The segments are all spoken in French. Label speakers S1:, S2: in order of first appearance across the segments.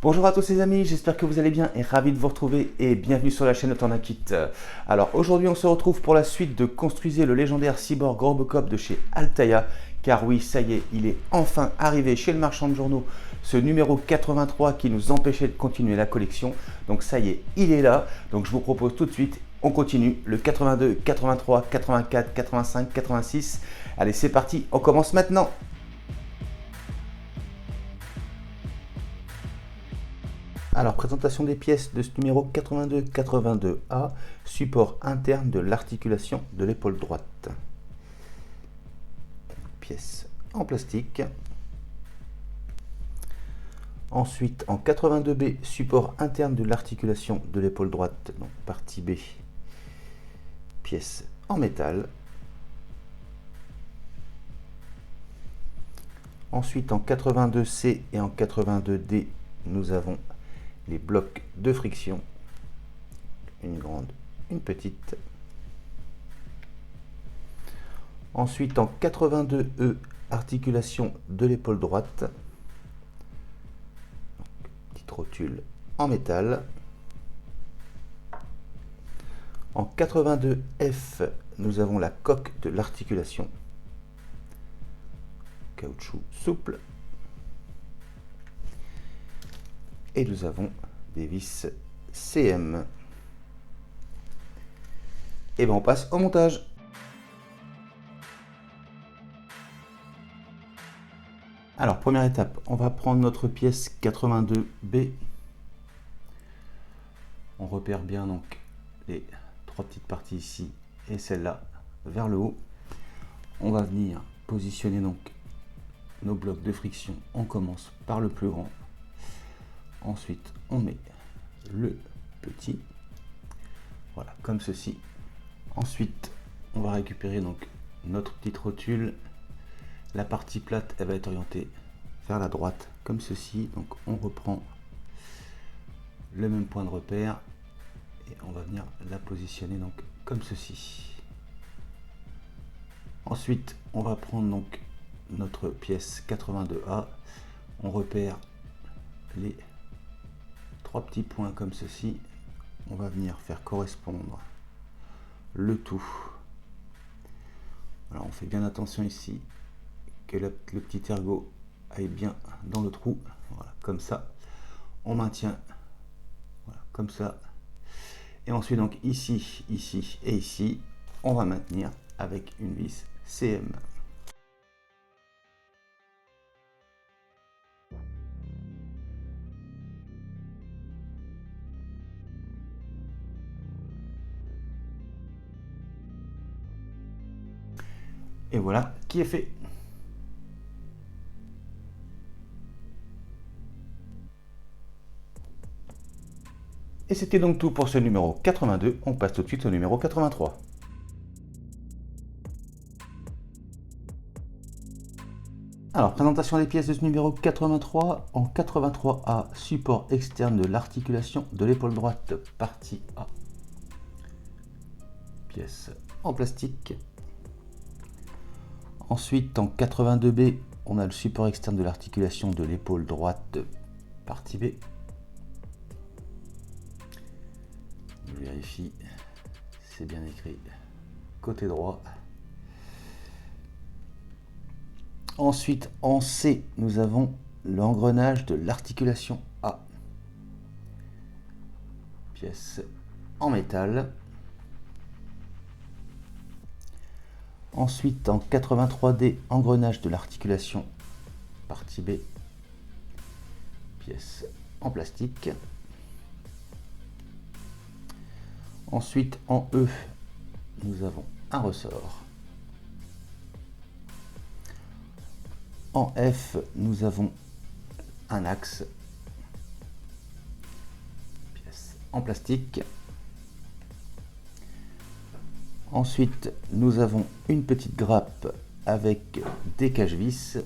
S1: Bonjour à tous les amis, j'espère que vous allez bien et ravi de vous retrouver et bienvenue sur la chaîne Autant-d'un-Kit. Alors aujourd'hui on se retrouve pour la suite de Construisez le légendaire cyborg Robocop de chez Altaïa. Car oui, ça y est, il est enfin arrivé chez le marchand de journaux, ce numéro 83 qui nous empêchait de continuer la collection. Donc ça y est, il est là. Donc je vous propose tout de suite, on continue le 82, 83, 84, 85, 86. Allez c'est parti, on commence maintenant. Alors, présentation des pièces de ce numéro 82-82A, support interne de l'articulation de l'épaule droite. Pièce en plastique. Ensuite, en 82B, support interne de l'articulation de l'épaule droite, donc partie B, pièce en métal. Ensuite, en 82C et en 82D, nous avons les blocs de friction, une grande, une petite. Ensuite en 82E, articulation de l'épaule droite, petite rotule en métal. En 82F, nous avons la coque de l'articulation, caoutchouc souple. Et nous avons des vis CM. Et bien on passe au montage. Alors première étape, on va prendre notre pièce 82B. On repère bien donc les trois petites parties ici et celle-là vers le haut. On va venir positionner donc nos blocs de friction. On commence par le plus grand. Ensuite, on met le petit, voilà, comme ceci. Ensuite, on va récupérer donc notre petite rotule. La partie plate, elle va être orientée vers la droite, comme ceci. Donc, on reprend le même point de repère et on va venir la positionner donc comme ceci. Ensuite, on va prendre donc notre pièce 82A. On repère les trois petits points comme ceci. On va venir faire correspondre le tout. Alors on fait bien attention ici que le petit ergot aille bien dans le trou. Voilà, comme ça. On maintient, voilà, comme ça. Et ensuite donc ici, ici et ici, on va maintenir avec une vis CM. Et voilà qui est fait. Et c'était donc tout pour ce numéro 82. On passe tout de suite au numéro 83. Alors, présentation des pièces de ce numéro 83. En 83A, support externe de l'articulation de l'épaule droite, partie A. Pièce en plastique. Ensuite, en 82B, on a le support externe de l'articulation de l'épaule droite, partie B. Je vérifie, c'est bien écrit, côté droit. Ensuite, en C, nous avons l'engrenage de l'articulation A. Pièce en métal. Ensuite, en 83D, engrenage de l'articulation, partie B, pièce en plastique. Ensuite, en E, nous avons un ressort. En F, nous avons un axe, pièce en plastique. Ensuite, nous avons une petite grappe avec des cache-vis.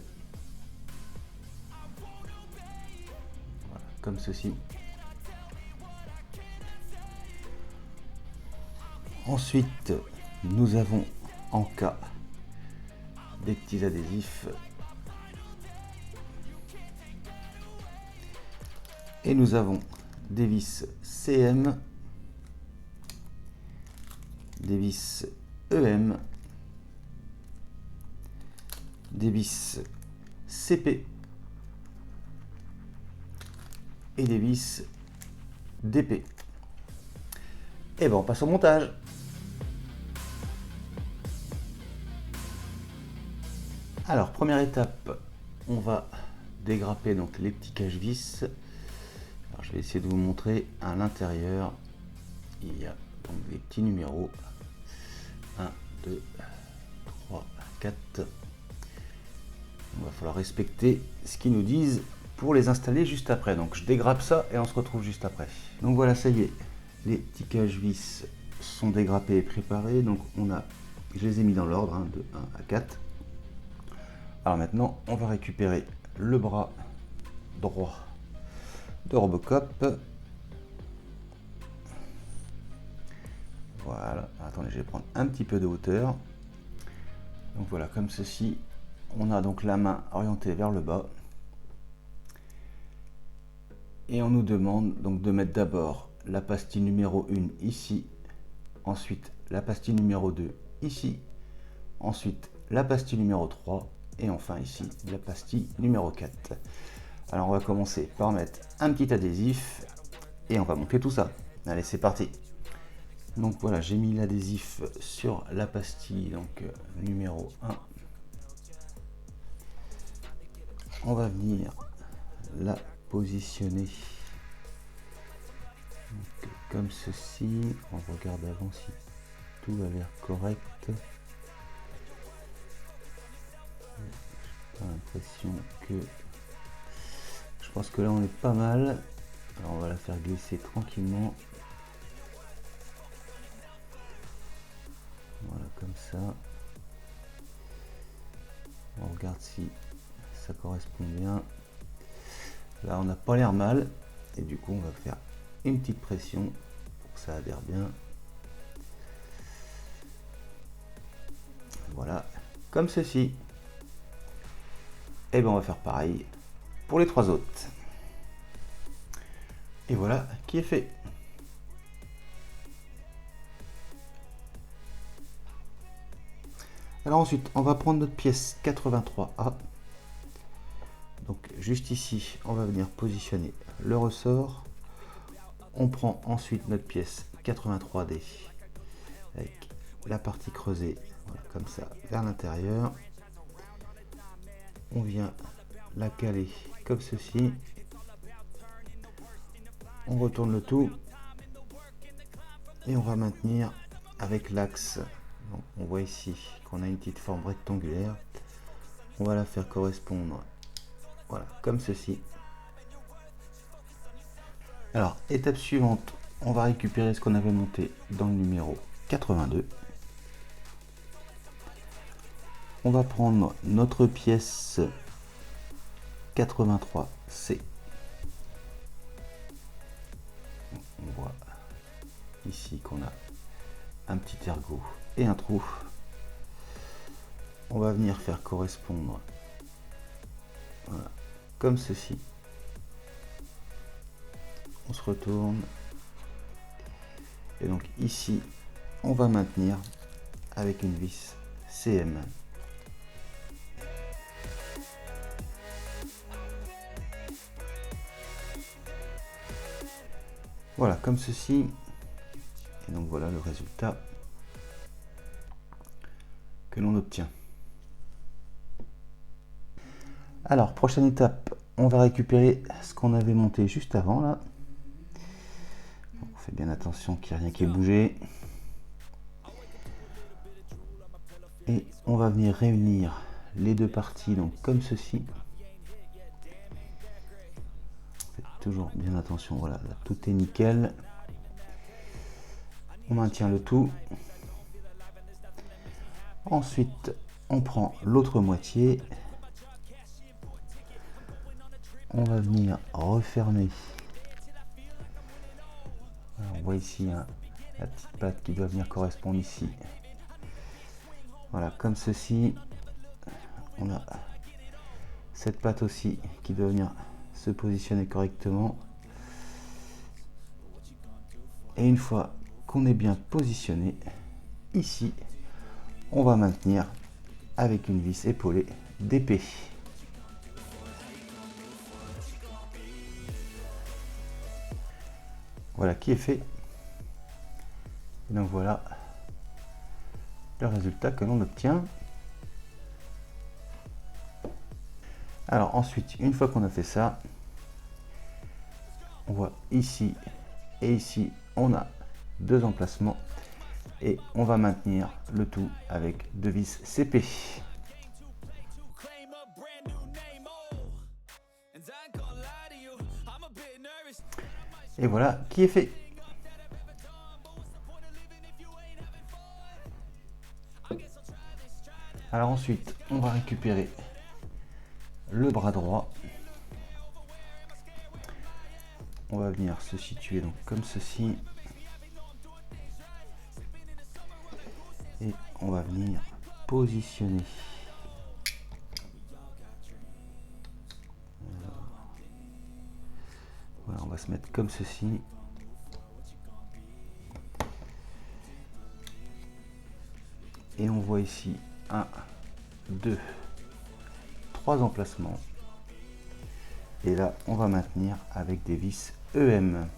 S1: Voilà, comme ceci. Ensuite, nous avons en K des petits adhésifs. Et nous avons des vis CM, des vis EM, des vis CP et des vis DP. Et bon, on passe au montage. Alors, première étape, on va dégrapper donc les petits cache-vis. Alors, je vais essayer de vous montrer à l'intérieur. Il y a donc des petits numéros. 1, 2, 3, 4. Il va falloir respecter ce qu'ils nous disent pour les installer juste après. Donc je dégrappe ça et on se retrouve juste après. Donc voilà, ça y est, les petits cache-vis sont dégrappés et préparés. Donc je les ai mis dans l'ordre, hein, de 1 à 4. Alors maintenant, on va récupérer le bras droit de Robocop. Voilà, attendez, je vais prendre un petit peu de hauteur. Donc voilà, comme ceci. On a donc la main orientée vers le bas. Et on nous demande donc de mettre d'abord la pastille numéro 1 ici. Ensuite la pastille numéro 2 ici. Ensuite la pastille numéro 3. Et enfin ici la pastille numéro 4. Alors on va commencer par mettre un petit adhésif. Et on va monter tout ça. Allez, c'est parti. Donc voilà, j'ai mis l'adhésif sur la pastille donc numéro 1. On va venir la positionner donc, comme ceci. On regarde avant si tout a l'air correct. J'ai pas l'impression que... Je pense que là on est pas mal. Alors on va la faire glisser tranquillement. Voilà, comme ça. On regarde si ça correspond bien. Là on n'a pas l'air mal. Et du coup on va faire une petite pression pour que ça adhère bien. Voilà, comme ceci. Et bien on va faire pareil pour les 3 autres. Et voilà qui est fait. Alors ensuite, on va prendre notre pièce 83A. Donc juste ici, on va venir positionner le ressort. On prend ensuite notre pièce 83D avec la partie creusée, voilà, comme ça, vers l'intérieur. On vient la caler comme ceci. On retourne le tout. Et on va maintenir avec l'axe. On voit ici qu'on a une petite forme rectangulaire. On va la faire correspondre, voilà, comme ceci. Alors, étape suivante, on va récupérer ce qu'on avait monté dans le numéro 82. On va prendre notre pièce 83C. On voit ici qu'on a un petit ergot et un trou. On va venir faire correspondre, voilà, comme ceci. On se retourne. Et donc ici, on va maintenir avec une vis CM. Voilà, comme ceci. Et donc voilà le résultat que l'on obtient. Alors, prochaine étape, on va récupérer ce qu'on avait monté juste avant là. On fait bien attention qu'il n'y ait rien qui ait bougé. Et on va venir réunir les deux parties donc comme ceci. Faites toujours bien attention, voilà, là, tout est nickel. On maintient le tout. Ensuite, on prend l'autre moitié. On va venir refermer. Alors, on voit ici hein, la petite patte qui doit venir correspondre ici. Voilà, comme ceci. On a cette patte aussi qui doit venir se positionner correctement. Et une fois qu'on est bien positionné, ici, on va maintenir avec une vis épaulée d'épée. Voilà qui est fait. Et donc voilà le résultat que l'on obtient. Alors ensuite, une fois qu'on a fait ça, on voit ici et ici, on a deux emplacements et on va maintenir le tout avec deux vis CP. Et voilà qui est fait. Alors ensuite, on va récupérer le bras droit. On va venir se situer donc comme ceci. Et on va venir positionner. Voilà, on va se mettre comme ceci. Et on voit ici 1, 2, 3 emplacements. Et là, on va maintenir avec des vis EM.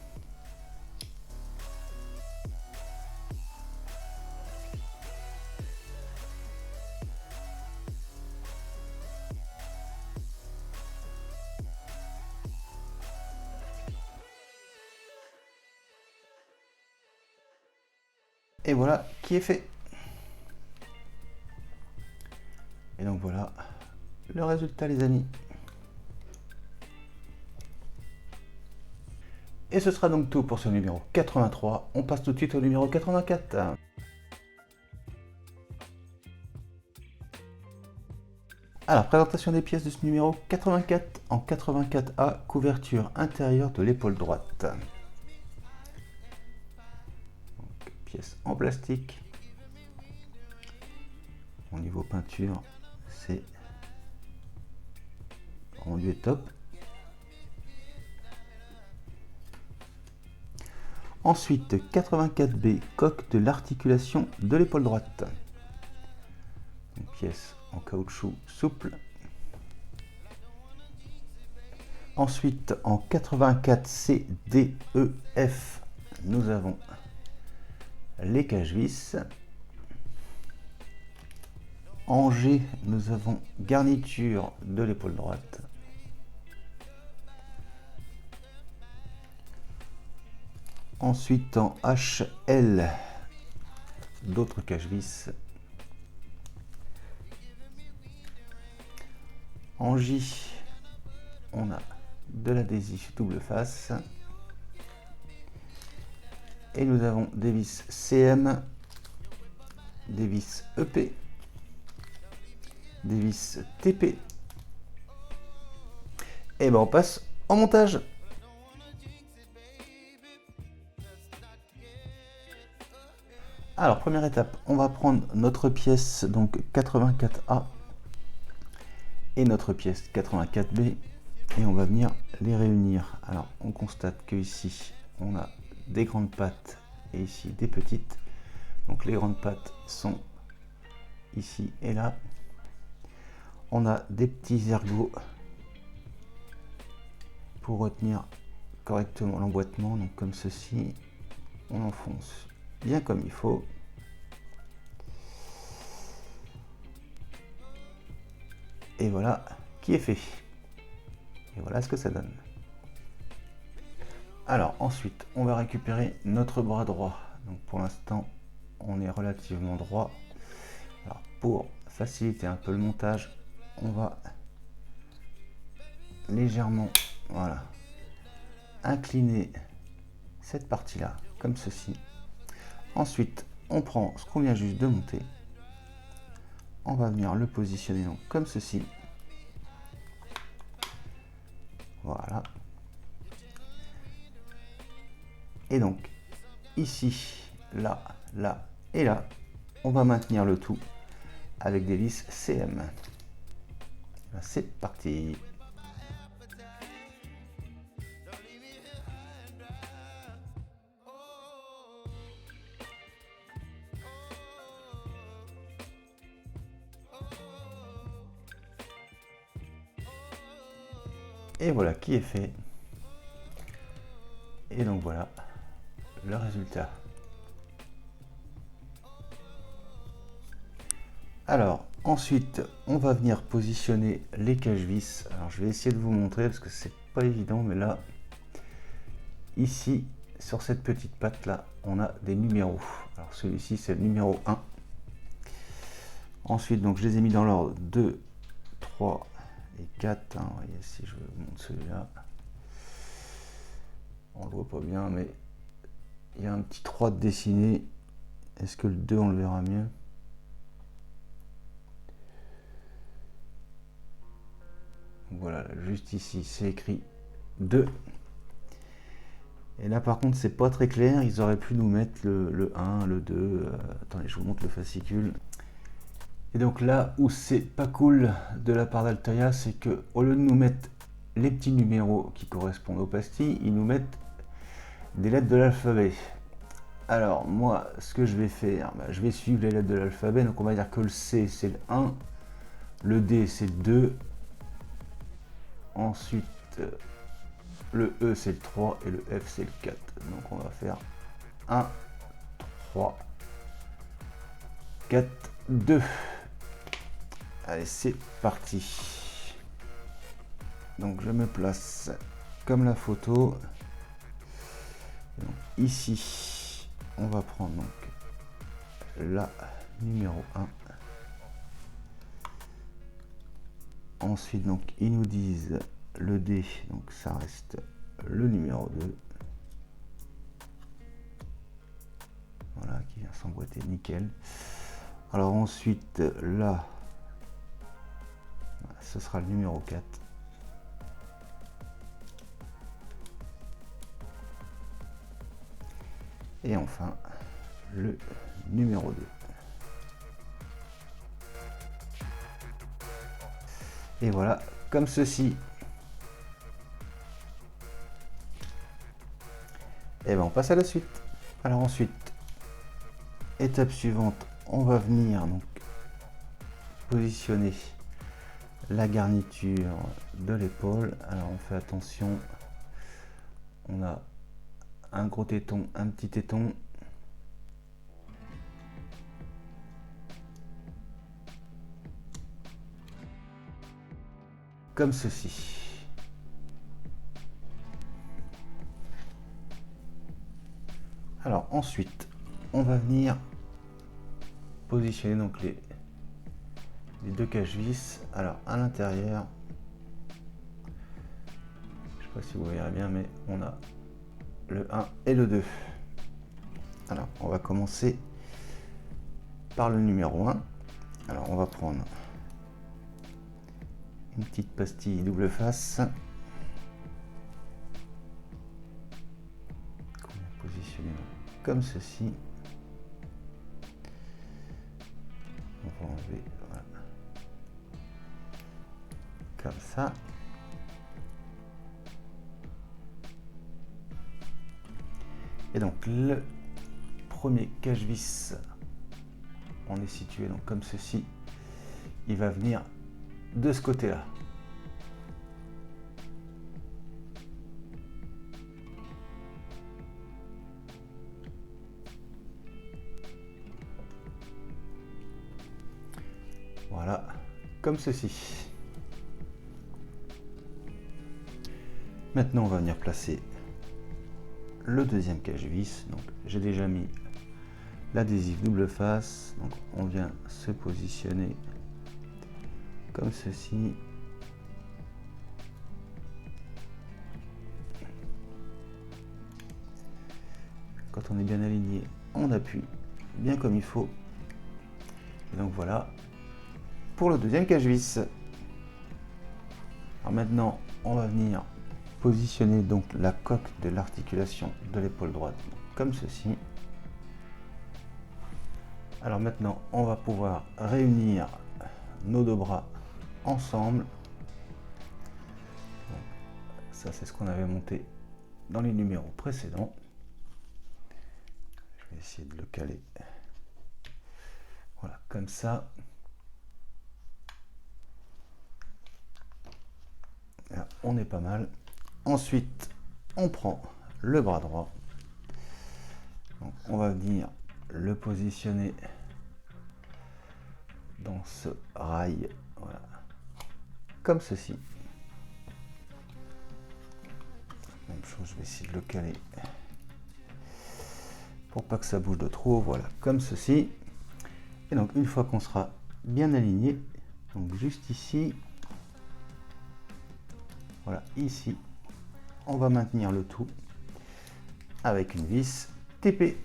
S1: Et voilà qui est fait. Et donc voilà le résultat les amis. Et ce sera donc tout pour ce numéro 83. On passe tout de suite au numéro 84. Alors, présentation des pièces de ce numéro 84 en 84A, couverture intérieure de l'épaule droite. Donc, pièce en plastique. Au niveau peinture, c'est rendu est top. Ensuite, 84B, coque de l'articulation de l'épaule droite. Une pièce en caoutchouc souple. Ensuite, en 84C, D, E, F, nous avons les cache-vis. En G, nous avons garniture de l'épaule droite. Ensuite, en HL, d'autres cache-vis. En J, on a de l'adhésif double face. Et nous avons des vis CM, des vis EP, des vis TP. Et ben on passe en montage. Alors première étape, on va prendre notre pièce donc 84A et notre pièce 84B et on va venir les réunir. Alors on constate que ici on a des grandes pattes et ici des petites. Donc les grandes pattes sont ici et là. On a des petits ergots pour retenir correctement l'emboîtement, donc comme ceci. On enfonce bien comme il faut. Et voilà qui est fait. Et voilà ce que ça donne. Alors ensuite, on va récupérer notre bras droit. Donc pour l'instant, on est relativement droit. Alors pour faciliter un peu le montage, on va légèrement, voilà, incliner cette partie-là, comme ceci. Ensuite, on prend ce qu'on vient juste de monter. On va venir le positionner donc comme ceci. Voilà. Et donc, ici, là, là et là, on va maintenir le tout avec des vis CM. C'est parti. Et voilà qui est fait. Et donc voilà le résultat. Alors ensuite on va venir positionner les cache-vis. Alors je vais essayer de vous montrer parce que c'est pas évident, mais là ici sur cette petite patte là on a des numéros. Alors celui-ci c'est le numéro 1. Ensuite donc je les ai mis dans l'ordre 2, 3 et 4. Vous voyez, si je vous montre celui-là, on le voit pas bien, mais il y a un petit 3 de dessiné. Est-ce que le 2 on le verra mieux? Voilà, juste ici c'est écrit 2. Et là par contre c'est pas très clair, ils auraient pu nous mettre le 1, le 2. Attendez, je vous montre le fascicule. Et donc là où c'est pas cool de la part d'Altaïa, c'est que au lieu de nous mettre les petits numéros qui correspondent aux pastilles, ils nous mettent des lettres de l'alphabet. Alors moi ce que je vais faire, je vais suivre les lettres de l'alphabet. Donc on va dire que le C c'est le 1, le D c'est le 2, ensuite le E c'est le 3 et le F c'est le 4. Donc on va faire 1, 3, 4, 2. Allez, c'est parti. Donc je me place comme la photo. Donc, ici, on va prendre donc la numéro 1. Ensuite, donc ils nous disent le D, donc ça reste le numéro 2. Voilà, qui vient s'emboîter nickel. Alors ensuite, là, ce sera le numéro 4. Et enfin, le numéro 2. Et voilà, comme ceci. Et ben on passe à la suite. Alors ensuite, étape suivante, on va venir donc positionner la garniture de l'épaule. Alors on fait attention, on a un gros téton, un petit téton. Comme ceci. Alors ensuite, on va venir positionner donc les deux cache-vis. Alors à l'intérieur, je sais pas si vous verrez bien, mais on a le 1 et le 2. Alors on va commencer par le numéro 1. Alors on va prendre une petite pastille double face. On va positionner comme ceci. On va enlever, voilà, comme ça. Et donc le premier cache-vis, on est situé donc comme ceci. Il va venir de ce côté-là. Voilà, comme ceci. Maintenant, on va venir placer le deuxième cache-vis. Donc, j'ai déjà mis l'adhésif double face. Donc, on vient se positionner comme ceci. Quand on est bien aligné, on appuie bien comme il faut. Et donc voilà pour le deuxième cache-vis. Alors maintenant, on va venir positionner donc la coque de l'articulation de l'épaule droite comme ceci. Alors maintenant, on va pouvoir réunir nos deux bras ensemble. Donc, ça, c'est ce qu'on avait monté dans les numéros précédents. Je vais essayer de le caler. Voilà, comme ça. Là, on est pas mal. Ensuite, on prend le bras droit. Donc, on va venir le positionner dans ce rail, voilà, comme ceci. Même chose, je vais essayer de le caler pour pas que ça bouge de trop, voilà, comme ceci. Et donc une fois qu'on sera bien aligné, donc juste ici, voilà, ici, on va maintenir le tout avec une vis TP.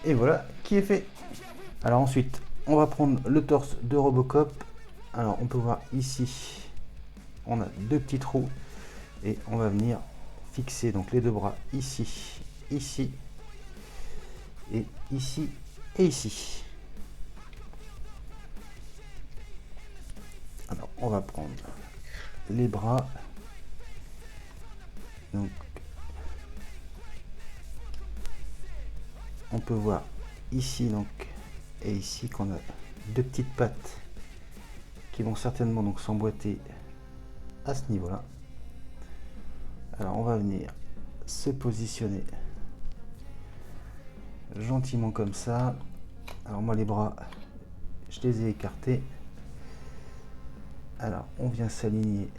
S1: Et voilà qui est fait. Alors ensuite, on va prendre le torse de Robocop. Alors on peut voir ici, on a deux petits trous et on va venir fixer donc les deux bras ici, ici et ici et ici. Alors on va prendre les bras, donc on peut voir ici donc et ici qu'on a deux petites pattes qui vont certainement donc s'emboîter à ce niveau là. Alors on va venir se positionner gentiment comme ça. Alors moi les bras je les ai écartés. Alors on vient s'aligner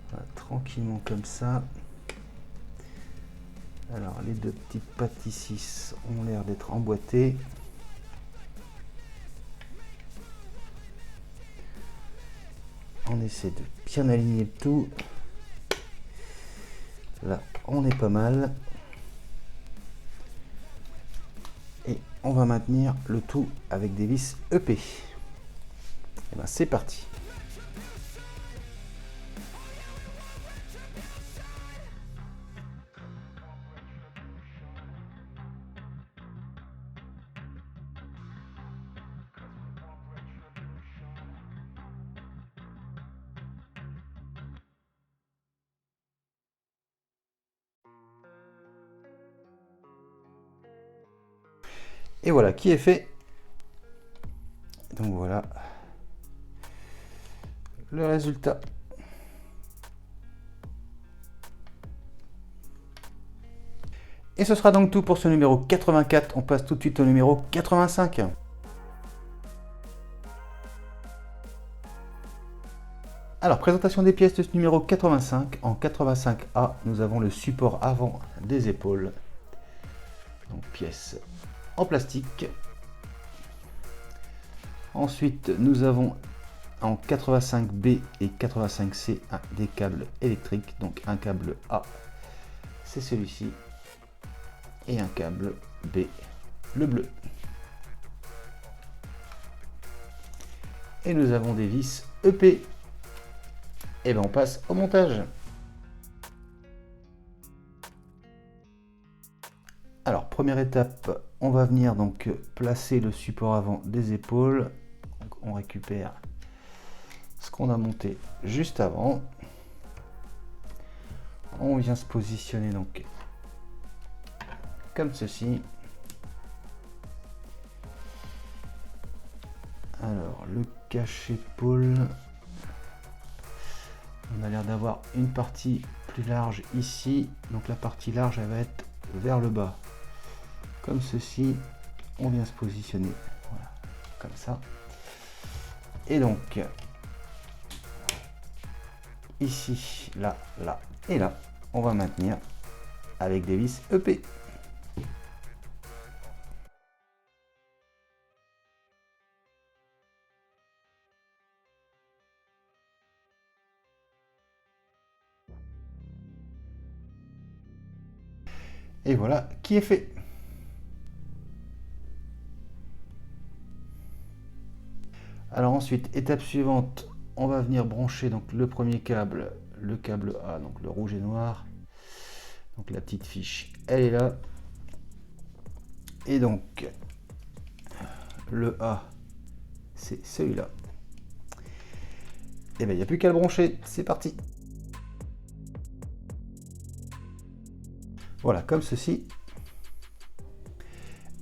S1: voilà, tranquillement comme ça. Alors les deux petites pattes ici ont l'air d'être emboîtées. On essaie de bien aligner le tout. Là on est pas mal. Et on va maintenir le tout avec des vis EP. Et ben c'est parti. Et voilà qui est fait. Donc voilà le résultat. Et ce sera donc tout pour ce numéro 84. On passe tout de suite au numéro 85. Alors, présentation des pièces de ce numéro 85. En 85A, nous avons le support avant des épaules. Donc, pièce en plastique. Ensuite, nous avons en 85B et 85C des câbles électriques. Donc, un câble A, c'est celui-ci. Et un câble B, le bleu. Et nous avons des vis EP. Et bien on passe au montage. Alors première étape, on va venir donc placer le support avant des épaules. Donc, on récupère ce qu'on a monté juste avant. On vient se positionner donc comme ceci. Alors le cache-épaule, on a l'air d'avoir une partie plus large ici, donc la partie large elle va être vers le bas comme ceci. On vient se positionner voilà, comme ça, et donc ici, là, là et là, on va maintenir avec des vis EP. Et voilà qui est fait. Alors ensuite, étape suivante, on va venir brancher donc le premier câble, le câble A, donc le rouge et noir. Donc la petite fiche, elle est là. Et donc le A, c'est celui-là. Et bien il n'y a plus qu'à le brancher, c'est parti. Voilà, comme ceci.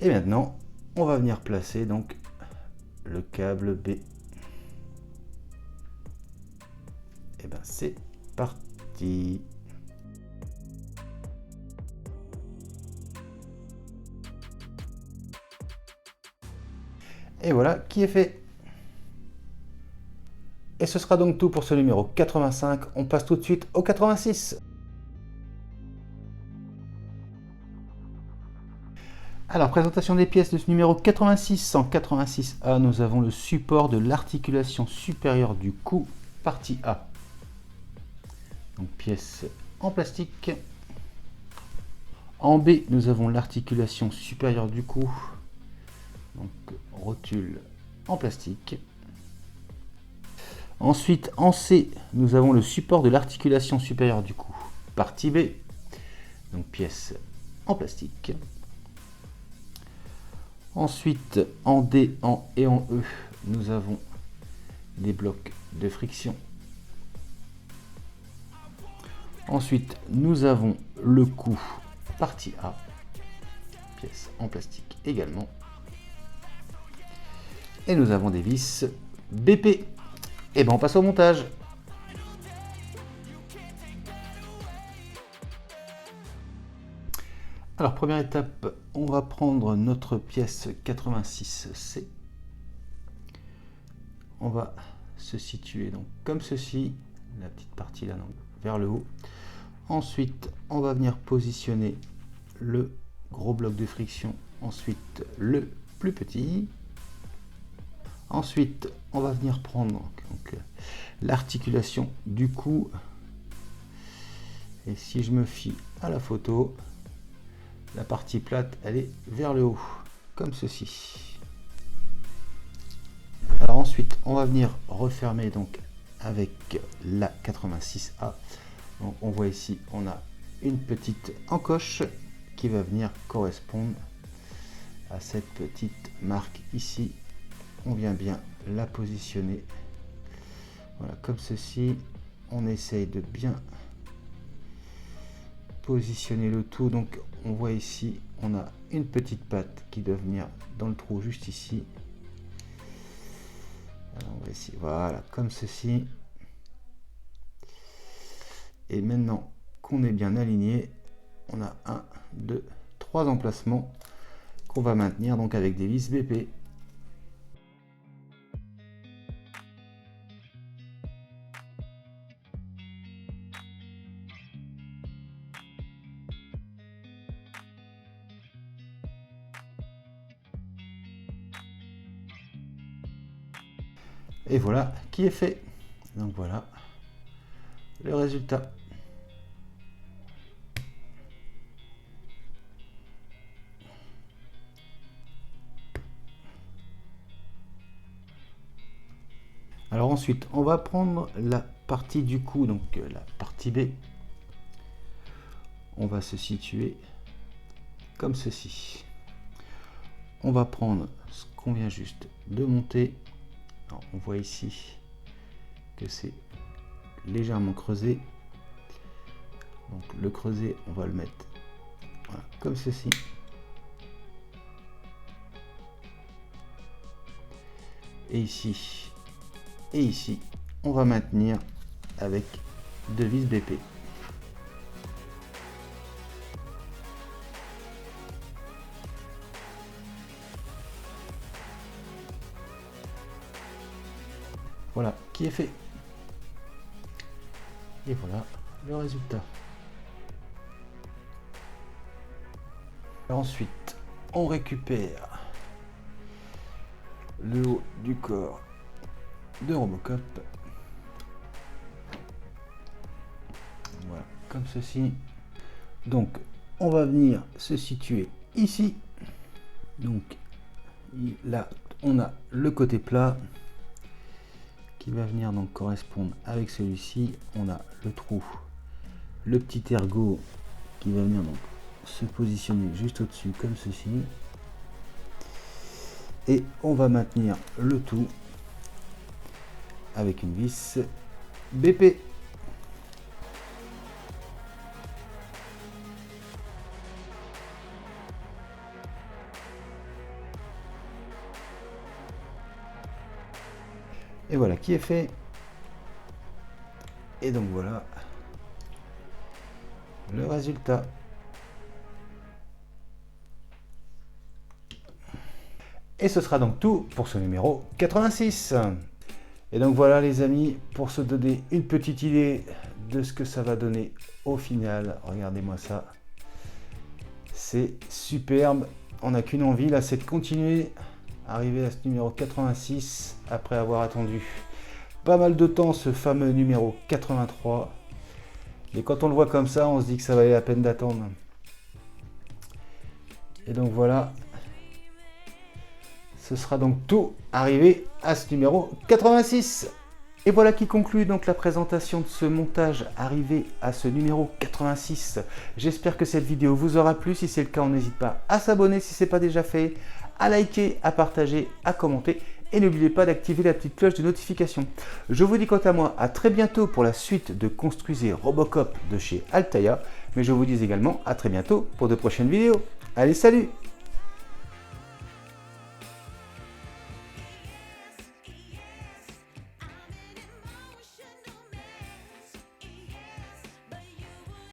S1: Et maintenant, on va venir placer donc le câble B. Et ben c'est parti. Et voilà qui est fait. Et ce sera donc tout pour ce numéro 85. On passe tout de suite au 86. Alors, présentation des pièces de ce numéro 86. En 86A, nous avons le support de l'articulation supérieure du cou, partie A. Donc, pièce en plastique. En B, nous avons l'articulation supérieure du cou, donc rotule en plastique. Ensuite, en C, nous avons le support de l'articulation supérieure du cou, partie B, donc pièce en plastique. Ensuite, en D, et en E, nous avons des blocs de friction. Ensuite, nous avons le cou, partie A, pièce en plastique également. Et nous avons des vis BP. Et ben on passe au montage. Alors première étape, on va prendre notre pièce 86C. On va se situer donc comme ceci, la petite partie là donc, vers le haut. Ensuite, on va venir positionner le gros bloc de friction, ensuite le plus petit. Ensuite, on va venir prendre l'articulation du cou. Et si je me fie à la photo, la partie plate, elle est vers le haut, comme ceci. Alors ensuite, on va venir refermer donc avec la 86A. Donc on voit ici, on a une petite encoche qui va venir correspondre à cette petite marque ici. On vient bien la positionner, voilà, comme ceci. On essaye de bien positionner le tout. Donc on voit ici, on a une petite patte qui doit venir dans le trou juste ici. Alors, on va essayer, voilà, comme ceci. Et maintenant qu'on est bien aligné, on a 1, 2, 3 emplacements qu'on va maintenir donc avec des vis BP. Et voilà qui est fait. Donc voilà le résultat. Alors ensuite, on va prendre la partie du cou, donc la partie B. On va se situer comme ceci. On va prendre ce qu'on vient juste de monter. Alors, on voit ici que c'est légèrement creusé. Donc le creuset, on va le mettre, voilà, comme ceci. Et ici, on va maintenir avec deux vis BP. Voilà qui est fait. Et voilà le résultat. Ensuite, on récupère le haut du corps de Robocop. Voilà, comme ceci. Donc, on va venir se situer ici. Donc, là, on a le côté plat qui va venir donc correspondre avec celui-ci. On a le trou, le petit ergot qui va venir donc se positionner juste au-dessus comme ceci. Et on va maintenir le tout avec une vis BP. Et voilà qui est fait. Et donc voilà le résultat. Et ce sera donc tout pour ce numéro 86. Et donc voilà les amis, pour se donner une petite idée de ce que ça va donner au final. Regardez-moi ça. C'est superbe. On n'a qu'une envie là, c'est de continuer. Arriver à ce numéro 86 après avoir attendu pas mal de temps ce fameux numéro 83. Et quand on le voit comme ça, on se dit que ça valait la peine d'attendre. Et donc voilà. Ce sera donc tout arrivé à ce numéro 86. Et voilà qui conclut donc la présentation de ce montage arrivé à ce numéro 86. J'espère que cette vidéo vous aura plu. Si c'est le cas, on n'hésite pas à s'abonner si ce n'est pas déjà fait, à liker, à partager, à commenter. Et n'oubliez pas d'activer la petite cloche de notification. Je vous dis quant à moi à très bientôt pour la suite de Construisez Robocop de chez Altaïa. Mais je vous dis également à très bientôt pour de prochaines vidéos. Allez, salut!